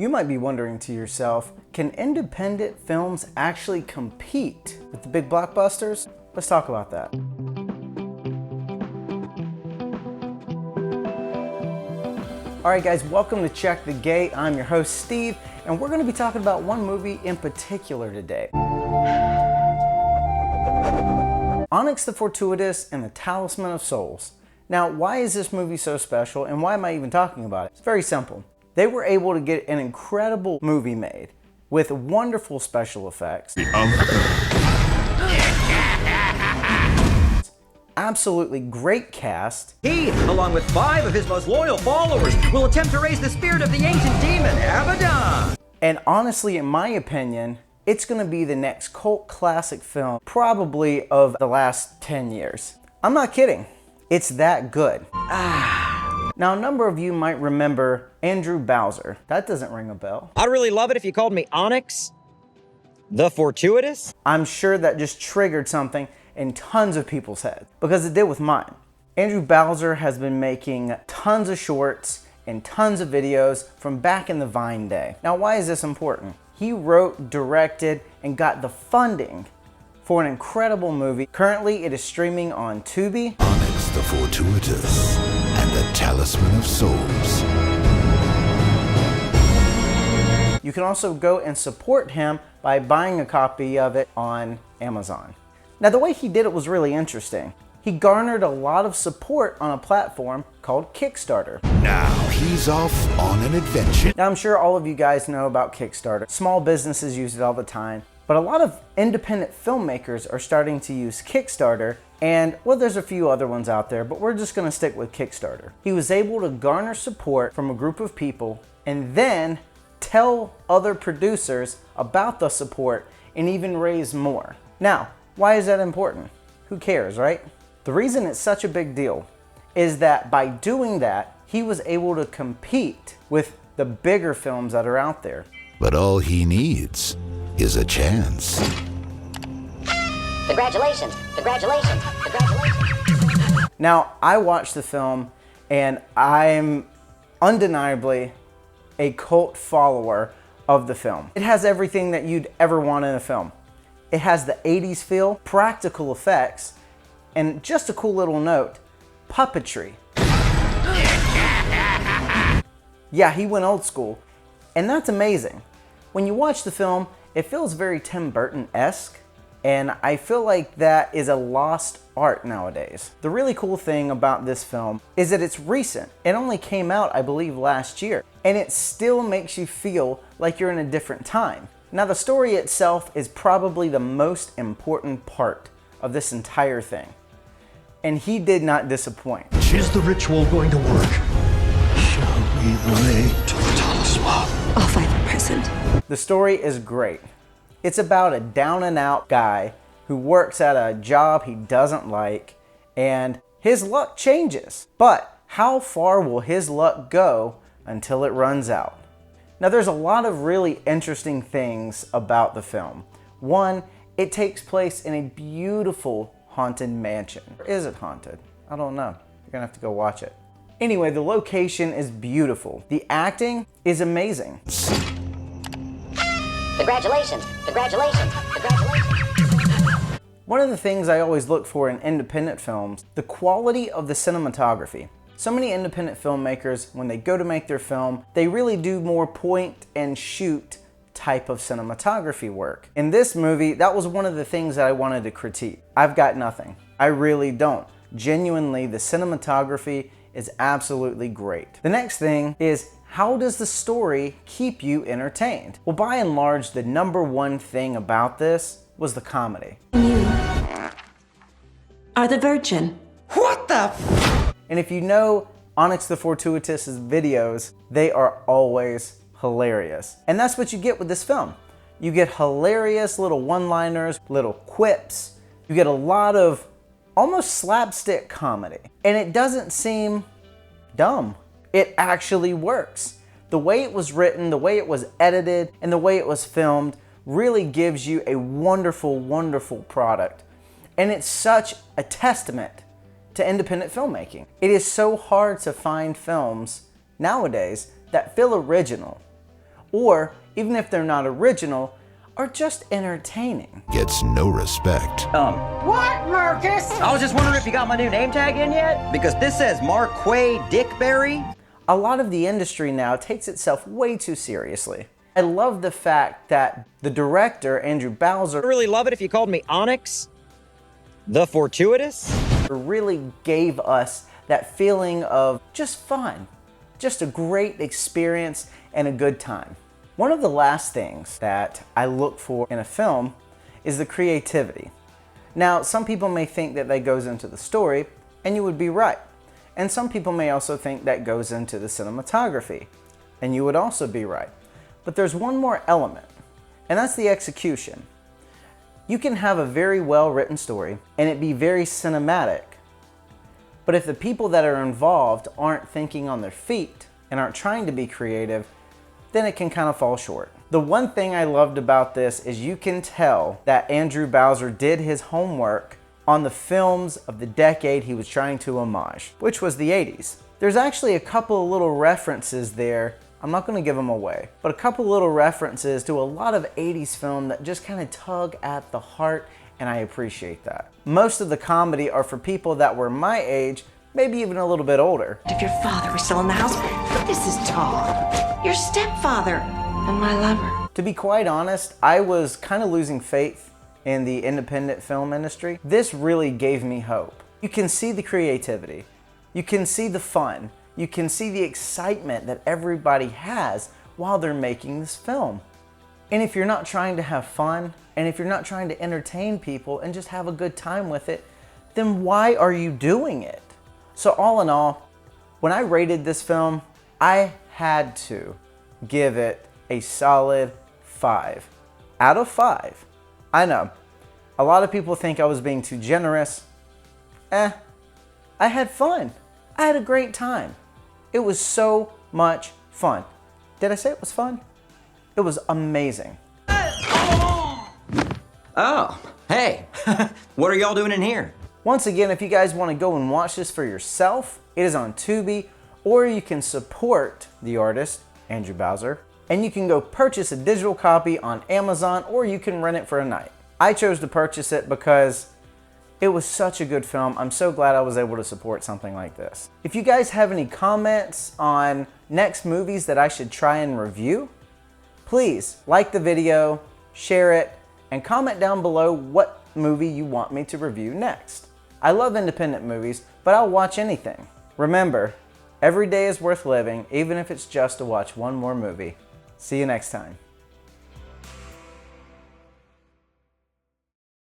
You might be wondering to yourself, can independent films actually compete with the big blockbusters? Let's talk about that. Alright guys, welcome to Check the Gate. I'm your host Steve, and we're going to be talking about one movie in particular today. Onyx the Fortuitous and the Talisman of Souls. Now, why is this movie so special, and why am I even talking about it? It's very simple. They were able to get an incredible movie made with wonderful special effects. Absolutely great cast. He, along with 5 of his most loyal followers, will attempt to raise the spirit of the ancient demon, Abaddon. And honestly, in my opinion, it's going to be the next cult classic film, probably of the last 10 years. I'm not kidding. It's that good. Now, a number of you might remember Andrew Bowser. That doesn't ring a bell. I'd really love it if you called me Onyx the Fortuitous. I'm sure that just triggered something in tons of people's heads, because it did with mine. Andrew Bowser has been making tons of shorts and tons of videos from back in the Vine day. Now, why is this important? He wrote, directed, and got the funding for an incredible movie. Currently, it is streaming on Tubi. Onyx the Fortuitous and the Talisman of Souls. You can also go and support him by buying a copy of it on Amazon. Now, the way he did it was really interesting. He garnered a lot of support on a platform called Kickstarter. Now he's off on an adventure. Now, I'm sure all of you guys know about Kickstarter. Small businesses use it all the time, but a lot of independent filmmakers are starting to use Kickstarter, and well, there's a few other ones out there, but we're just gonna stick with Kickstarter. He was able to garner support from a group of people and then tell other producers about the support and even raise more. Now, why is that important? Who cares, right? The reason it's such a big deal is that by doing that, he was able to compete with the bigger films that are out there. But all he needs is a chance. Congratulations, congratulations, congratulations. Now, I watched the film and I'm undeniably a cult follower of the film. It has everything that you'd ever want in a film. It has the 80s feel, practical effects, and just a cool little note, puppetry. Yeah, he went old school, and that's amazing. When you watch the film, it feels very Tim Burton-esque, and I feel like that is a lost art nowadays. The really cool thing about this film is that it's recent. It only came out, I believe, last year, and it still makes you feel like you're in a different time. Now, the story itself is probably the most important part of this entire thing, and he did not disappoint. Is the ritual going to work? Shall we lay to the talisman? I'll find the present. The story is great. It's about a down-and-out guy who works at a job he doesn't like, and his luck changes. But how far will his luck go until it runs out? Now, there's a lot of really interesting things about the film. One, it takes place in a beautiful haunted mansion. Or is it haunted? I don't know. You're gonna have to go watch it. Anyway, the location is beautiful. The acting is amazing. Congratulations, congratulations, congratulations. One of the things I always look for in independent films, the quality of the cinematography. So many independent filmmakers, when they go to make their film, they really do more point and shoot type of cinematography work. In this movie, that was one of the things that I wanted to critique. I've got nothing. I really don't. Genuinely, the cinematography is absolutely great. The next thing is, how does the story keep you entertained? Well, by and large, the number one thing about this was the comedy. You are the virgin. What the And if you know Onyx the Fortuitous' videos, they are always hilarious. And that's what you get with this film. You get hilarious little one-liners, little quips. You get a lot of almost slapstick comedy. And it doesn't seem dumb. It actually works. The way it was written, the way it was edited, and the way it was filmed really gives you a wonderful, wonderful product. And it's such a testament to independent filmmaking. It is so hard to find films nowadays that feel original, or even if they're not original, are just entertaining. Gets no respect. What, Marcus? I was just wondering if you got my new name tag in yet? Because this says Marquay Dickberry. A lot of the industry now takes itself way too seriously. I love the fact that the director, Andrew Bowser, I'd really love it if you called me Onyx the Fortuitous. really gave us that feeling of just fun, just a great experience and a good time. One of the last things that I look for in a film is the creativity. Now, some people may think that that goes into the story, and you would be right. And some people may also think that goes into the cinematography, and you would also be right. But there's one more element, and that's the execution. You can have a very well-written story, and it be very cinematic, but if the people that are involved aren't thinking on their feet and aren't trying to be creative, then it can kind of fall short. The one thing I loved about this is you can tell that Andrew Bowser did his homework on the films of the decade he was trying to homage, which was the 80s. There's actually a couple of little references there. I'm not going to give them away, but a couple little references to a lot of 80s film that just kind of tug at the heart, and I appreciate that. Most of the comedy are for people that were my age, maybe even a little bit older. If your father was still in the house, but this is Tom, your stepfather, and my lover. To be quite honest, I was kind of losing faith in the independent film industry. This really gave me hope. You can see the creativity, you can see the fun, you can see the excitement that everybody has while they're making this film. And if you're not trying to have fun, and if you're not trying to entertain people and just have a good time with it, then why are you doing it? So all in all, when I rated this film, I had to give it a solid 5 out of 5. I know, a lot of people think I was being too generous. I had fun. I had a great time. It was so much fun. Did I say it was fun? It was amazing. Oh, hey, what are y'all doing in here? Once again, if you guys want to go and watch this for yourself, it is on Tubi, or you can support the artist, Andrew Bowser, and you can go purchase a digital copy on Amazon, or you can rent it for a night. I chose to purchase it because it was such a good film. I'm so glad I was able to support something like this. If you guys have any comments on next movies that I should try and review, please like the video, share it, and comment down below what movie you want me to review next. I love independent movies, but I'll watch anything. Remember, every day is worth living, even if it's just to watch one more movie. See you next time.